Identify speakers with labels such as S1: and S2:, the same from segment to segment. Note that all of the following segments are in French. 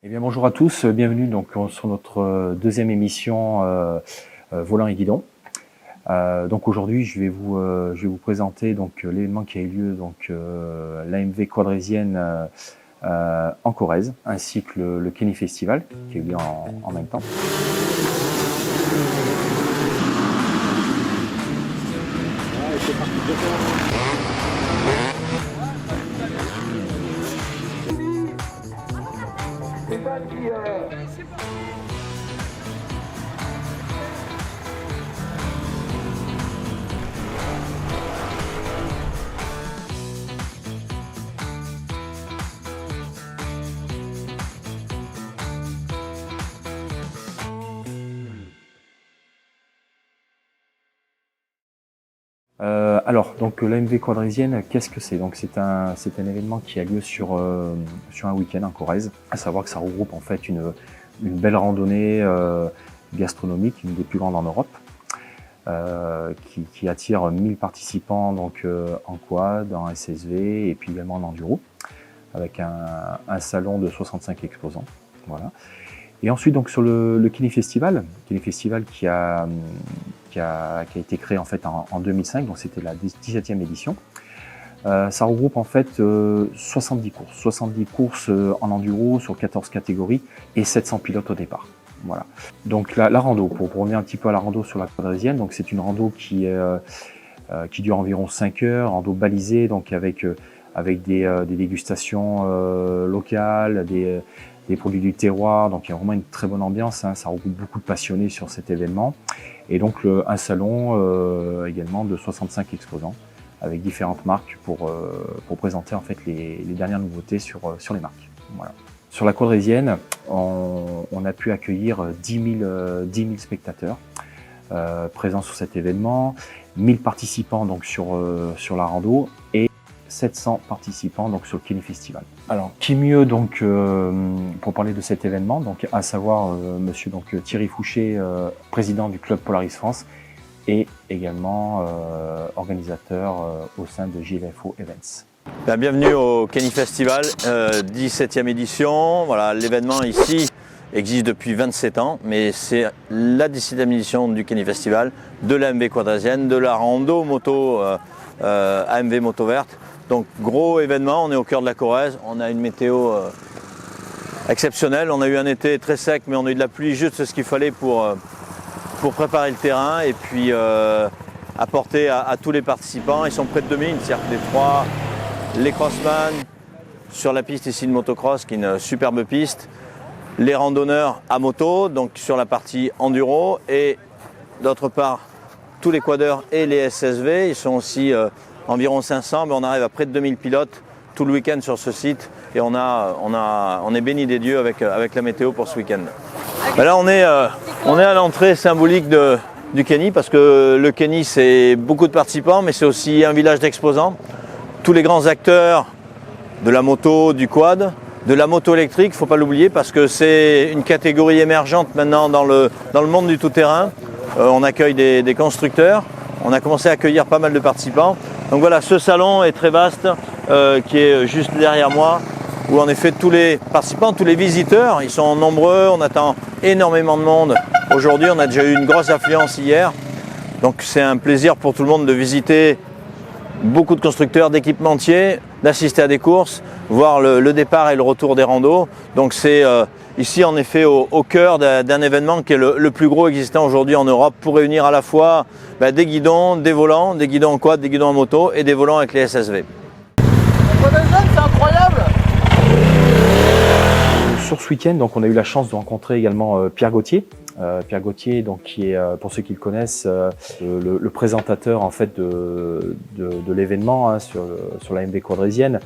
S1: Eh bien, bonjour à tous, bienvenue donc sur notre deuxième émission Volant et Guidon. Donc aujourd'hui, je vais vous présenter donc l'événement qui a eu lieu donc l'AMV quadrésienne en Corrèze, ainsi que le Kenny Festival qui a eu lieu en même temps. Alors, donc l'AMV quadrésienne, qu'est-ce que c'est? Donc c'est un événement qui a lieu sur un week-end en Corrèze. À savoir que ça regroupe en fait une belle randonnée gastronomique, une des plus grandes en Europe, qui attire 1000 participants donc en quad, en SSV et puis également en enduro, avec un salon de 65 exposants. Voilà. Et ensuite donc sur le Kenny Festival qui a été créé en fait en 2005, donc c'était la 17e édition. Ça regroupe en fait 70 courses en enduro sur 14 catégories et 700 pilotes au départ. Voilà. Donc la rando, pour revenir un petit peu à la rando sur la quadrésienne, donc c'est une rando qui dure environ 5 heures, rando balisée, donc avec des dégustations locales, des produits du terroir, donc il y a vraiment une très bonne ambiance, hein, ça regroupe beaucoup de passionnés sur cet événement. Et donc un salon également de 65 exposants avec différentes marques pour présenter en fait les dernières nouveautés sur les marques. Voilà. Sur la quadrésienne, on a pu accueillir 10 000 spectateurs présents sur cet événement, 1000 participants donc sur la rando et 700 participants donc sur le Kenny Festival. Alors, qui mieux donc pour parler de cet événement, donc à savoir Monsieur donc Thierry Fouché, président du club Polaris France et également organisateur au sein de JLFO Events.
S2: Bienvenue au Kenny Festival, 17e édition. Voilà, l'événement ici existe depuis 27 ans, mais c'est la 17e édition du Kenny Festival, de l'AMV quadrésienne, de la rando moto AMV moto verte. Donc gros événement, on est au cœur de la Corrèze, on a une météo exceptionnelle, on a eu un été très sec mais on a eu de la pluie, juste ce qu'il fallait pour préparer le terrain et puis apporter à tous les participants. Ils sont près de 2000, c'est-à-dire les trois, les crossman sur la piste ici de motocross qui est une superbe piste, les randonneurs à moto, donc sur la partie enduro et d'autre part tous les quadeurs et les SSV, ils sont aussi environ 500, mais on arrive à près de 2000 pilotes tout le week-end sur ce site et on est béni des dieux avec la météo pour ce week-end. Là on est à l'entrée symbolique du Kenny parce que le Kenny c'est beaucoup de participants mais c'est aussi un village d'exposants. Tous les grands acteurs de la moto, du quad, de la moto électrique, il ne faut pas l'oublier parce que c'est une catégorie émergente maintenant dans le monde du tout-terrain. On accueille des constructeurs, on a commencé à accueillir pas mal de participants. Donc voilà, ce salon est très vaste, qui est juste derrière moi, où en effet tous les participants, tous les visiteurs, ils sont nombreux, on attend énormément de monde. Aujourd'hui, on a déjà eu une grosse affluence hier, donc c'est un plaisir pour tout le monde de visiter beaucoup de constructeurs, d'équipementiers, d'assister à des courses, voir le départ et le retour des randos. Donc c'est ici en effet au cœur d'un événement qui est le plus gros existant aujourd'hui en Europe pour réunir à la fois des guidons, des volants, des guidons en quad, des guidons en moto et des volants avec les SSV.
S3: C'est incroyable!
S1: Sur ce week-end, donc on a eu la chance de rencontrer également Pierre Gauthier. Pierre Gauthier, donc qui est, pour ceux qui le connaissent, le présentateur en fait de l'événement hein, sur l'AMV quadrésienne.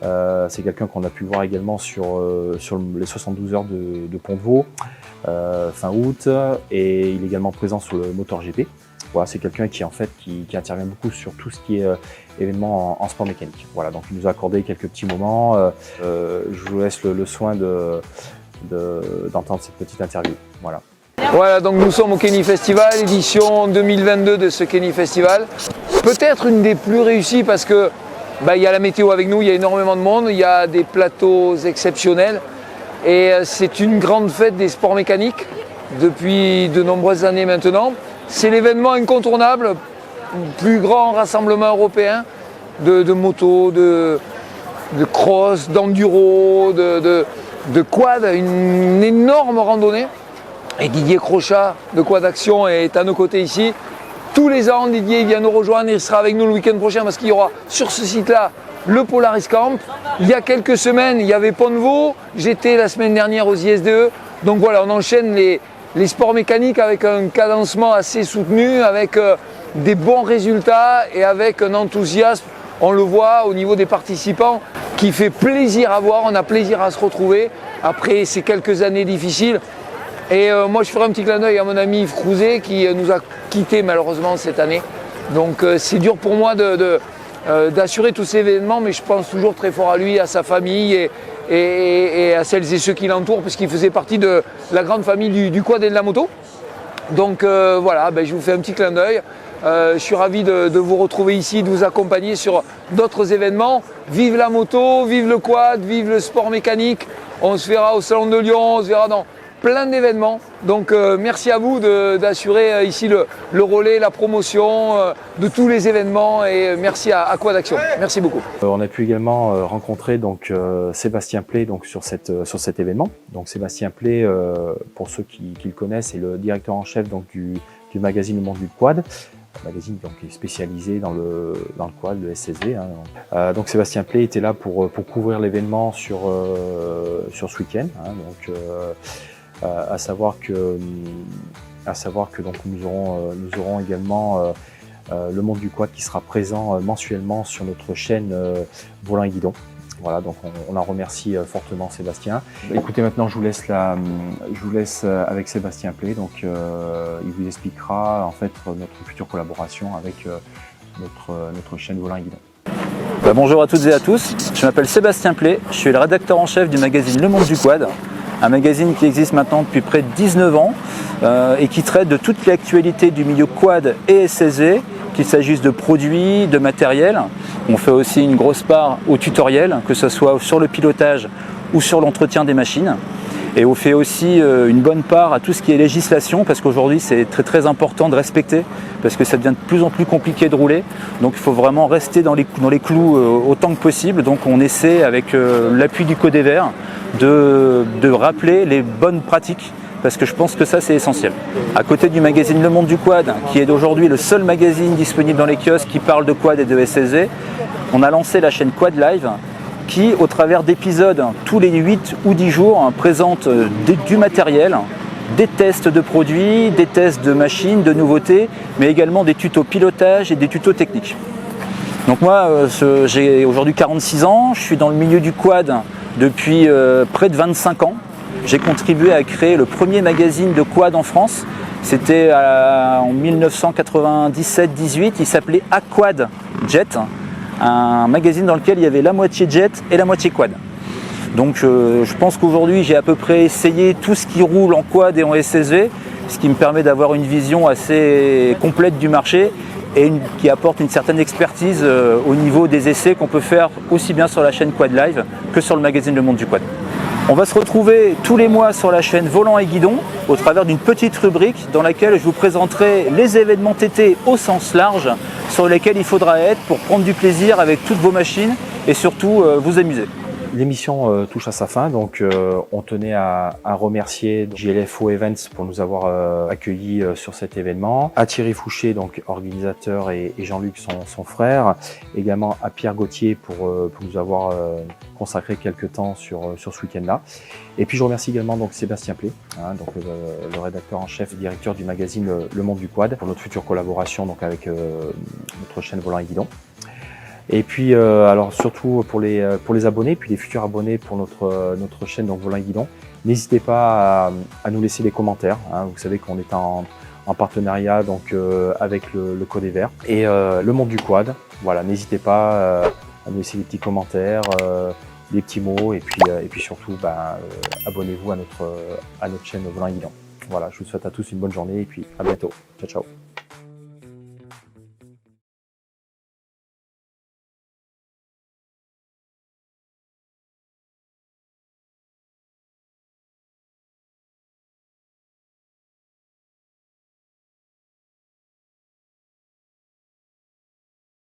S1: C'est quelqu'un qu'on a pu voir également sur les 72 heures de Pont-de-Vaux fin août, et il est également présent sur le MotoGP. Voilà, c'est quelqu'un qui en fait qui intervient beaucoup sur tout ce qui est événement en sport mécanique. Voilà, donc il nous a accordé quelques petits moments. Je vous laisse le soin d'entendre cette petite interview. Voilà.
S3: Voilà, donc nous sommes au Kenny Festival, édition 2022 de ce Kenny Festival. Peut-être une des plus réussies parce que il y a la météo avec nous, il y a énormément de monde, il y a des plateaux exceptionnels Et c'est une grande fête des sports mécaniques depuis de nombreuses années maintenant. C'est l'événement incontournable, plus grand rassemblement européen de motos, de cross, d'enduro, de quad, une énorme randonnée. Et Didier Crochat de Quad Action est à nos côtés ici. Tous les ans, Didier vient nous rejoindre, il sera avec nous le week-end prochain parce qu'il y aura sur ce site-là le Polaris Camp. Il y a quelques semaines, il y avait Pont-de-Vaux, j'étais la semaine dernière aux ISDE. Donc voilà, on enchaîne les sports mécaniques avec un cadencement assez soutenu, avec des bons résultats et avec un enthousiasme, on le voit au niveau des participants, qui fait plaisir à voir, on a plaisir à se retrouver après ces quelques années difficiles. Et moi je ferai un petit clin d'œil à mon ami Yves Crouzet qui nous a quittés malheureusement cette année. Donc c'est dur pour moi d'assurer tous ces événements, mais je pense toujours très fort à lui, à sa famille et à celles et ceux qui l'entourent, puisqu'il faisait partie de la grande famille du quad et de la moto. Donc voilà, je vous fais un petit clin d'œil. Je suis ravi de vous retrouver ici, de vous accompagner sur d'autres événements. Vive la moto, vive le quad, vive le sport mécanique. On se verra au Salon de Lyon, on se verra dans plein d'événements. Donc merci à vous d'assurer ici le relais, la promotion de tous les événements et merci à Quad Action. Merci beaucoup.
S1: On a pu également rencontrer donc Sébastien Play donc sur cet événement. Donc Sébastien Play, pour ceux qui le connaissent, est le directeur en chef donc du magazine Le Monde du Quad. Un magazine donc, qui est spécialisé dans le quad, le SSV. Donc Sébastien Play était là pour couvrir l'événement sur ce week-end. Donc à savoir que donc nous aurons également le Monde du Quad qui sera présent mensuellement sur notre chaîne Volant et Guidon. Voilà, donc on en remercie fortement Sébastien. Écoutez, maintenant je vous laisse avec Sébastien Play. Donc il vous expliquera en fait notre future collaboration avec notre chaîne Volant et Guidon.
S4: Bonjour à toutes et à tous, je m'appelle Sébastien Play, je suis le rédacteur en chef du magazine Le Monde du Quad, un magazine qui existe maintenant depuis près de 19 ans et qui traite de toute l'actualité du milieu quad et SSV, qu'il s'agisse de produits, de matériel. On fait aussi une grosse part au tutoriel, que ce soit sur le pilotage ou sur l'entretien des machines. Et on fait aussi une bonne part à tout ce qui est législation, parce qu'aujourd'hui c'est très important de respecter, parce que ça devient de plus en plus compliqué de rouler. Donc il faut vraiment rester dans les clous autant que possible. Donc on essaie avec l'appui du Codever de rappeler les bonnes pratiques, parce que je pense que ça c'est essentiel. À côté du magazine Le Monde du Quad, qui est aujourd'hui le seul magazine disponible dans les kiosques qui parle de quad et de SSV, on a lancé la chaîne Quad Live, qui, au travers d'épisodes tous les 8 ou 10 jours, présente du matériel, des tests de produits, des tests de machines, de nouveautés, mais également des tutos pilotage et des tutos techniques. Donc moi, j'ai aujourd'hui 46 ans, je suis dans le milieu du quad depuis près de 25 ans. J'ai contribué à créer le premier magazine de quad en France. C'était en 1997-18, il s'appelait Aquad Jet, un magazine dans lequel il y avait la moitié jet et la moitié quad. Donc je pense qu'aujourd'hui j'ai à peu près essayé tout ce qui roule en quad et en SSV, ce qui me permet d'avoir une vision assez complète du marché et qui apporte une certaine expertise au niveau des essais qu'on peut faire aussi bien sur la chaîne Quad Live que sur le magazine Le Monde du Quad. On va se retrouver tous les mois sur la chaîne Volant et Guidon au travers d'une petite rubrique dans laquelle je vous présenterai les événements TT au sens large sur lesquels il faudra être pour prendre du plaisir avec toutes vos machines et surtout vous amuser.
S1: L'émission touche à sa fin, donc on tenait à remercier JLFO Events pour nous avoir accueillis sur cet événement, à Thierry Fouché, donc organisateur, et Jean-Luc, son frère, également à Pierre Gauthier pour nous avoir consacré quelques temps sur ce week-end-là. Et puis je remercie également donc Sébastien Play, donc le rédacteur en chef et directeur du magazine Le Monde du Quad, pour notre future collaboration donc avec notre chaîne Volant et Guidon. Et puis alors surtout pour les abonnés, puis les futurs abonnés pour notre chaîne donc Volant et Guidon, n'hésitez pas à nous laisser des commentaires. Vous savez qu'on est en partenariat donc avec le Codever et Le Monde du Quad. Voilà, n'hésitez pas à nous laisser des petits commentaires, des petits mots et puis surtout abonnez-vous à notre chaîne Volant et Guidon. Voilà, je vous souhaite à tous une bonne journée et puis à bientôt. Ciao ciao.